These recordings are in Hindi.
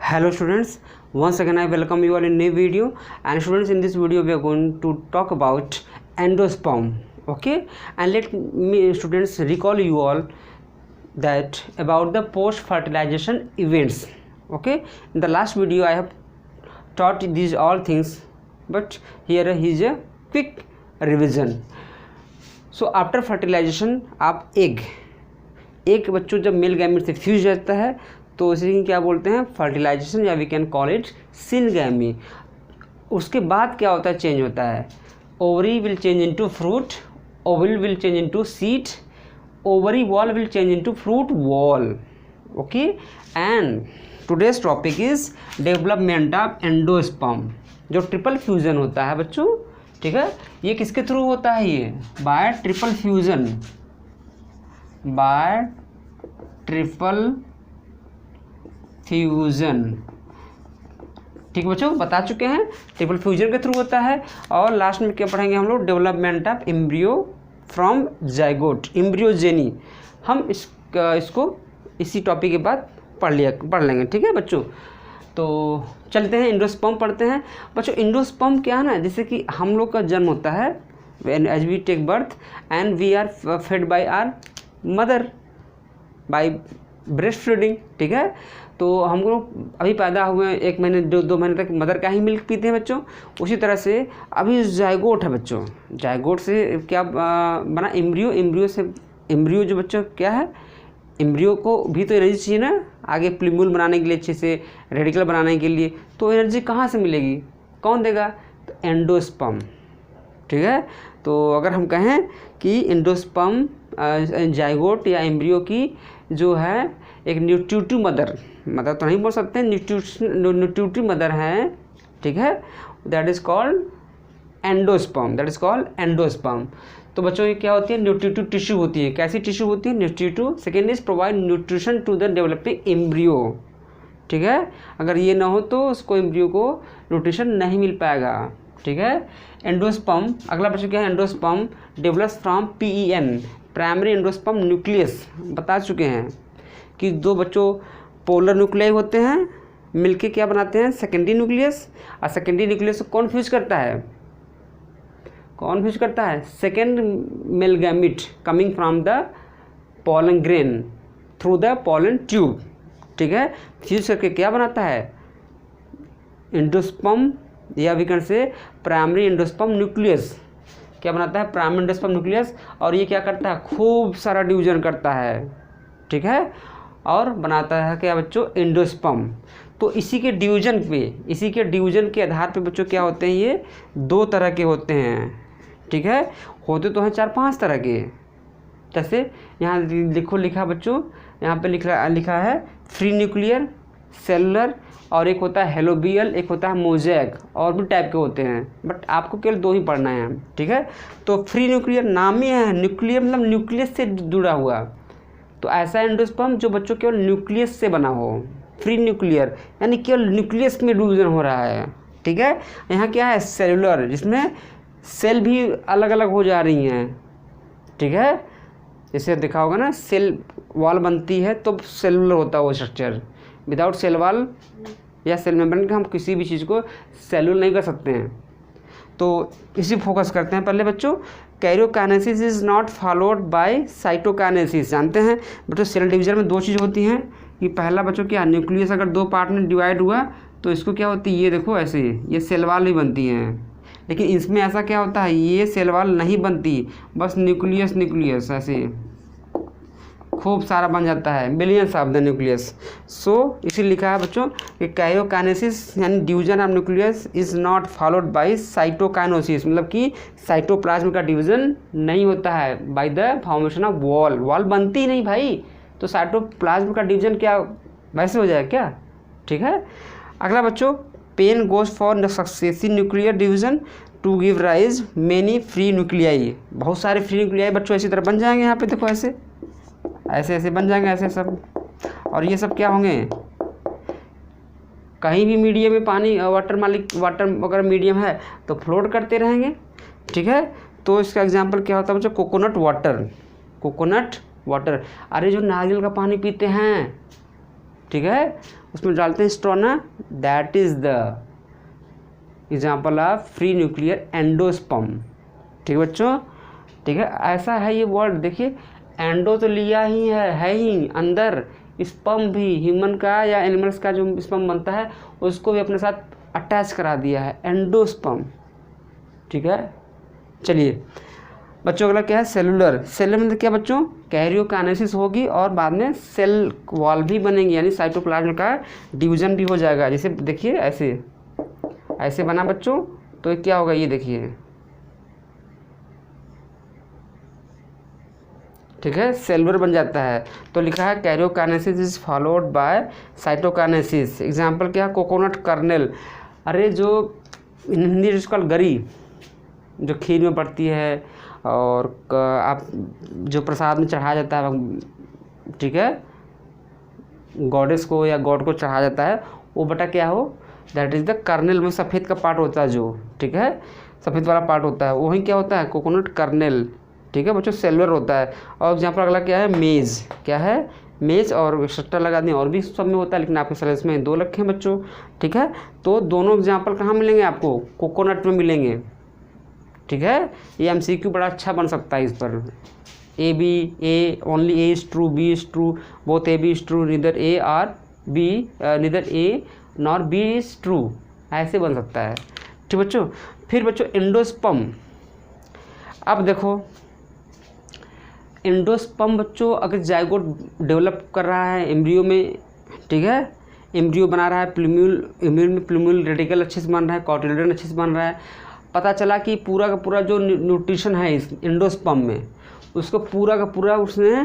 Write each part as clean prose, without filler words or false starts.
Hello students, once again I welcome you all in new video. And students, in this video we are going to talk about endosperm. Okay, and let me students recall you all that about the post fertilization events. Okay, in the last video I have taught these all things, but here is a quick revision. So after fertilization आप एक बच्चों जब मेल गैमेट से फ्यूज जाता है तो इसे क्या बोलते हैं, फर्टिलाइजेशन, या we can call it syngamy. उसके बाद क्या होता है, चेंज होता है. Ovary will change into fruit, ovule will change into seed, ovary wall will change into fruit wall. Okay, and today's topic is development of endosperm, जो ट्रिपल फ्यूजन होता है बच्चों. ठीक है, ये किसके थ्रू होता है, ये bye triple fusion, bye triple fusion. ठीक बच्चों, बता चुके हैं ट्रिपल फ्यूजन के थ्रू होता है. और लास्ट में क्या पढ़ेंगे हम लोग, development of embryo from zygote, embryogeny. हम इसको इसी टॉपिक के बाद पढ़ लेंगे. ठीक है बच्चों, तो चलते हैं एंडोस्पर्म पढ़ते हैं. बच्चों एंडोस्पर्म क्या है ना, जैसे कि हम लोग का जन्म होता है as we take birth and we are fed by our mother by breast feeding. ठीक है, तो हम लोग अभी पैदा हुए 1 महीने 2 महीने तक मदर का ही मिल्क पीते हैं बच्चों. उसी तरह से अभी जाइगोट है बच्चों, जाइगोट से क्या बना, एम्ब्रियो. एम्ब्रियो से एम्ब्रियो जो बच्चों क्या है, एम्ब्रियो को भी तो एनर्जी चाहिए ना आगे प्लीम्यूल बनाने के लिए, अच्छे से रेडिकल बनाने के लिए. तो एनर्जी कहाँ से मिलेगी, कौन देगा, तो एंडोस्पर्म. ठीक है, तो अगर हम कहें कि एंडोस्पर्म जाइगोट या एम्ब्रियो की जो है एक न्यूट्रिटिव मदर तो नहीं बोल सकते, न्यूट्रिटिव मदर है. ठीक है, that is called endosperm, that is called endosperm. तो बच्चों ये क्या होती है, न्यूट्रिटिव टिश्यू होती है. कैसी टिश्यू होती है, nutritive. Second is provide nutrition to the developing embryo. ठीक है, अगर ये ना हो तो उसको एम्ब्रियो को न्यूट्रिशन नहीं मिल पाएगा. ठीक है, एंडोस्पर्म. अगला बच्चों क्या है, endosperm develops from PEN, primary endosperm nucleus. बता चुके हैं कि दो बच्चों पोलर न्यूक्लियाई होते हैं, मिलके क्या बनाते हैं, सेकेंडरी न्यूक्लियस. और सेकेंडरी न्यूक्लियस को कौन फ्यूज करता है, कौन फ्यूज करता है, second male gamete coming from the pollen grain through the pollen tube. ठीक है, फ्यूज करके क्या बनाता है, एंडोस्पर्म, या we can say primary endosperm nucleus. क्या बनाता है, प्राइमरी एंडोस्पर्म न्यूक्लियस. और ये क्या करता है, खूब सारा डिवीजन करता है. ठीक है, और बनाता है क्या बच्चों, एंडोस्पर्म. तो इसी के डिवीजन के आधार पे बच्चों क्या होते हैं, ये 2 तरह के होते हैं. ठीक है, होते तो हैं 4-5 तरह के. जैसे यहाँ लिखा बच्चों, यहाँ पे लिखा है फ्री न्यूक्लियर, सेलुलर, और एक होता है हेलोबियल, एक होता है मोज़ेक, और भी टाइप के होते हैं, बट आपको केवल 2 ही पढ़ना है. ठीक है, तो फ्री न्यूक्लियर नाम ही है, न्यूक्लियर मतलब न्यूक्लियस से जुड़ा हुआ. तो ऐसा एंडोस्पर्म जो बच्चों केवल न्यूक्लियस से बना हो, फ्री न्यूक्लियर यानी केवल न्यूक्लियस में डिवीजन हो रहा है. ठीक है, यहाँ क्या है, सेलुलर, जिसमें सेल भी अलग अलग हो जा रही हैं. ठीक है, जैसे देखा होगा ना, सेल वॉल बनती है तो सेलुलर होता है वो स्ट्रक्चर. विदाउट सेल वॉल या सेल मेम्ब्रेन के हम किसी भी चीज़ को सेलुलर नहीं कर सकते हैं. तो इसी फोकस करते हैं पहले बच्चों. Karyokinesis is not followed by cytokinesis. जानते हैं बच्चों, सेल डिवीजन में 2 चीज़ होती हैं. कि पहला बच्चों क्या, न्यूक्लियस अगर 2 पार्ट में डिवाइड हुआ तो इसको क्या होती है, ये देखो ऐसे ये सेल वॉल भी बनती हैं. लेकिन इसमें ऐसा क्या होता है, ये सेल वॉल नहीं बनती, बस न्यूक्लियस ऐसे खूब सारा बन जाता है, बिलियंस ऑफ द न्यूक्लियस. सो इसी लिखा है बच्चों कि कैरियोकाइनेसिस यानी division of nucleus is not followed by cytokinesis, मतलब कि साइटोप्लाज्म का डिवीजन नहीं होता है by the formation of wall बनती ही नहीं भाई. तो साइटोप्लाज्म का डिवीजन क्या वैसे हो जाए क्या. ठीक है, अगला बच्चों, PEN goes for successive nuclear division to give rise many free nuclei. बहुत सारे फ्री न्यूक्लियाई बच्चों इसी तरह बन जाएंगे. यहाँ पे देखो ऐसे बन जाएंगे, ऐसे सब. और ये सब क्या होंगे, कहीं भी मीडियम में पानी वाटर अगर मीडियम है तो फ्लोट करते रहेंगे. ठीक है, तो इसका एग्जांपल क्या होता है बच्चों, कोकोनट वाटर. अरे जो नारियल का पानी पीते हैं ठीक है, उसमें डालते हैं स्ट्रोना, that is the example of free nuclear endosperm. ठीक है बच्चों, ठीक है, ऐसा है ये वर्ड। देखिए एंडो तो लिया ही है ही अंदर, स्पर्म भी ह्यूमन का या एनिमल्स का जो स्पर्म बनता है उसको भी अपने साथ अटैच करा दिया है, एंडोस्पर्म। ठीक है, चलिए बच्चों अगला क्या है, सेलुलर। सेलुलर में क्या बच्चों, कैरियोकाइनेसिस होगी और बाद में सेल वॉल भी बनेंगी, यानी साइटोप्लाज्म का डिवीजन भी हो जाएगा। जैसे देखिए ऐसे ऐसे बना बच्चों, तो क्या होगा ये देखिए, ठीक है, सेलुलर बन जाता है। तो लिखा है karyokinesis is followed by cytokinesis. Example क्या है, कोकोनट कर्नेल। अरे जो हिंदी जिसका गरी जो खीर में पड़ती है और आप जो प्रसाद में चढ़ाया जाता है, ठीक है, गॉडेस को या गॉड को चढ़ाया जाता है, वो बटा क्या हो, दैट इज़ द कर्नेल। में सफ़ेद का पार्ट होता है जो, ठीक है, सफ़ेद वाला पार्ट होता है, वही क्या होता है, कोकोनट कर्नेल। ठीक है बच्चों, सेलुलर होता है। और एग्जाम्पल अगला क्या है, मेज। क्या है, मेज, और एक्स्ट्रा लगा दें और भी सब में होता है, लेकिन आपके सिलेबस में 2 रखे हैं बच्चों। ठीक है, तो दोनों एग्जाम्पल कहाँ मिलेंगे आपको, कोकोनट में मिलेंगे। ठीक है, ये MCQ बड़ा अच्छा बन सकता है इस पर। A B, A only A is true, B is true, both A B is true, neither A और B, neither A nor B is true, ऐसे बन सकता है। ठीक बच्चों, फिर बच्चों एंडोस्पर्म। अब देखो एंडोस्पर्म बच्चों अगर जाइगोट डेवलप कर रहा है एम्ब्रियो में, ठीक है, एम्ब्रियो बना रहा है, प्लूम्यूल, एम्ब्रियो में प्लूम्यूल रेडिकल अच्छे से बन रहा है, कॉटिलेडन अच्छे से बन रहा है, पता चला कि पूरा का पूरा जो न्यूट्रिशन है इस एंडोस्पर्म में, उसको पूरा का पूरा उसने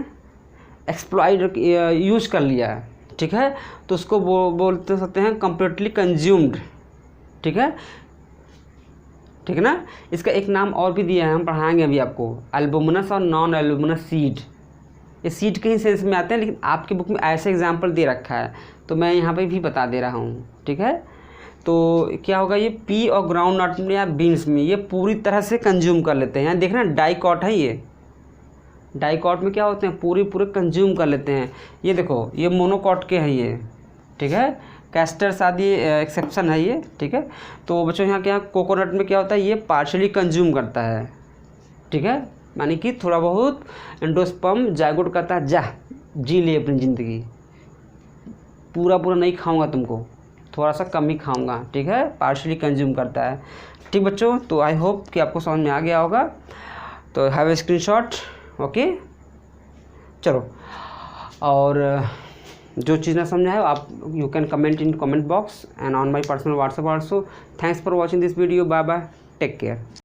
एक्सप्लॉइट यूज कर लिया है। ठीक है, तो उसको बोलते सकते हैं कम्प्लीटली कंज्यूम्ड। ठीक है, ठीक है ना। इसका एक नाम और भी दिया है, हम पढ़ाएंगे अभी आपको, एल्बुमिनस और नॉन एल्बुमिनस सीड। ये सीड के ही सेंस में आते हैं, लेकिन आपके बुक में ऐसे एग्जाम्पल दे रखा है, तो मैं यहाँ पे भी बता दे रहा हूँ। ठीक है, तो क्या होगा, ये पी और ग्राउंड नट में या बीन्स में ये पूरी तरह से कंज्यूम कर लेते हैं। यहाँ देखना डाइकॉट है, ये डाइकॉट में क्या होते हैं, पूरे कंज्यूम कर लेते हैं। ये देखो ये मोनोकॉट के हैं ये, ठीक है, कैस्टर शादी एक्सेप्शन है ये। ठीक है, तो बच्चों यहाँ क्या, कोकोनट में क्या होता है, ये पार्शली कंज्यूम करता है। ठीक है, यानी कि थोड़ा बहुत एंडोस्पर्म जाइगोट करता है, जा जी ले अपनी ज़िंदगी, पूरा नहीं खाऊंगा तुमको, थोड़ा सा कम ही खाऊंगा। ठीक है, पार्शली कंज्यूम करता है। ठीक बच्चों, तो आई होप कि आपको समझ में आ गया होगा। तो हैव ए स्क्रीनशॉट, ओके। चलो, और जो चीज़ ना समझा है आप you can comment in comment box and on my personal WhatsApp also. Thanks for watching this video, bye bye, take care.